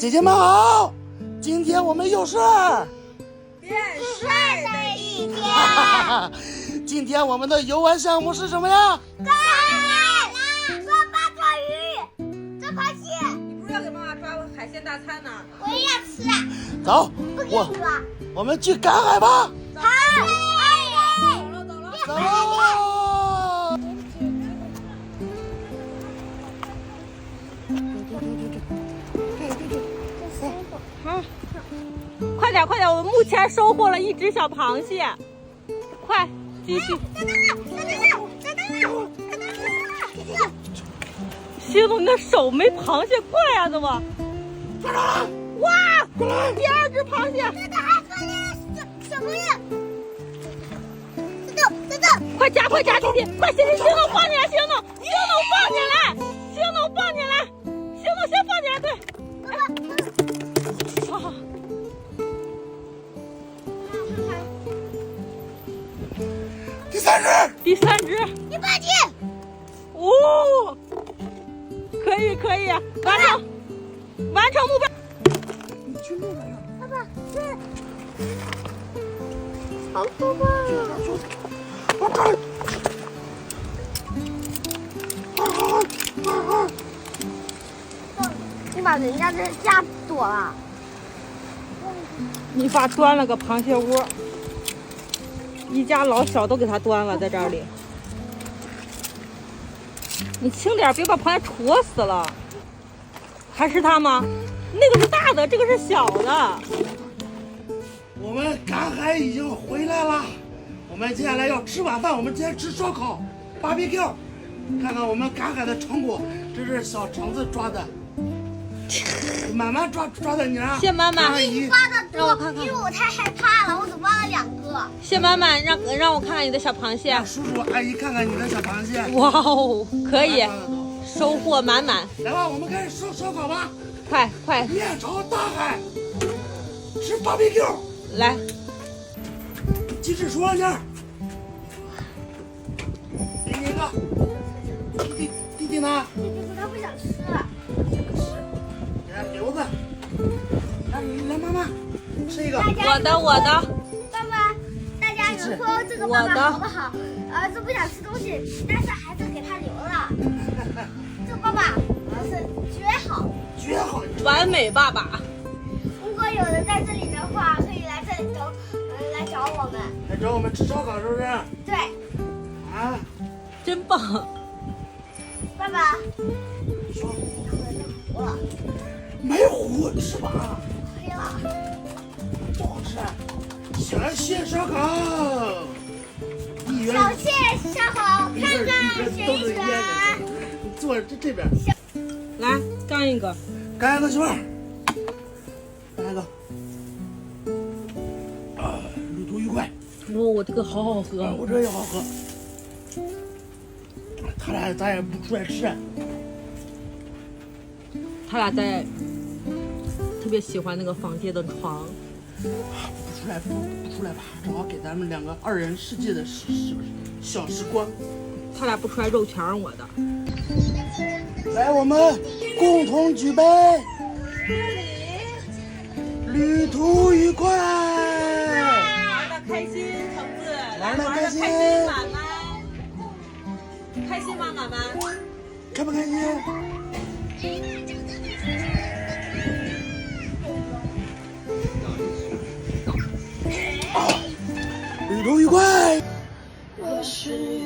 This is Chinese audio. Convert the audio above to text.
姐姐们好，今天我们又是变帅的一天。今天我们的游玩项目是什么呀？抓海啦！抓八爪鱼，抓螃蟹。你不是要给妈妈抓海鲜大餐呢？我也要吃啊！走，不给你抓。我们去赶海吧。好，二人。走了。走喽！快点，我们目前收获了一只小螃蟹，快继续。星总，你的手没螃蟹快呀，怎么？哇！第二只螃蟹。小朋友，等，快夹，弟弟，快，星总放进来，星总放进来，星总先放进来，对。好。第三只你放进。哦，可以，完成目标。你去那边呀，爸爸，这好可怕！我看。你把人家这吓躲了。你爸端了个螃蟹窝，一家老小都给他端了，在这里。你轻点，别把螃蟹戳死了。还是他吗？那个是大的，这个是小的。我们赶海已经回来了，我们接下来要吃晚饭。我们今天吃烧烤 BBQ， 看看我们赶海的成果。这是小橙子抓的，慢慢抓的，你让谢妈妈，你抓的让我看看，因为我太害怕了，我只抓了2个。谢妈妈，让我看看你的小螃蟹。让叔叔阿姨看看你的小螃蟹。哇哦，可以，收获满满。来吧，我们开始烧烤吧。快，面朝大海，吃 BBQ。来，鸡翅说这儿，给你一个。弟弟呢？弟弟说他不想吃。给他留着。来，妈妈，吃一个。我的。爸爸，大家能说这个爸爸好不好？儿子不想吃东西，但是还是给他留了。这个爸爸儿子绝好。完美爸爸。如果有人在这里的话，可以来这里来找我们。来找我们吃烧烤是不是？对。啊，真棒。爸爸，说糊了，没糊是吧？黑了。不好吃。小蟹烧烤，小蟹烧烤，看看选一选。坐这边。来，干一个。干一个媳妇儿。干一个。旅途愉快。我这个好好喝。我这也好喝。他俩咱也不出来吃。他俩在特别喜欢那个房间的床。不出来吧，正好给咱们2个2人世界的小时光。他俩不出来肉全是我的。来，我们共同举杯，旅途愉快，玩的开心，橙子，玩的开心，满满，开心吗，满满？开不开心？旅途愉快。我是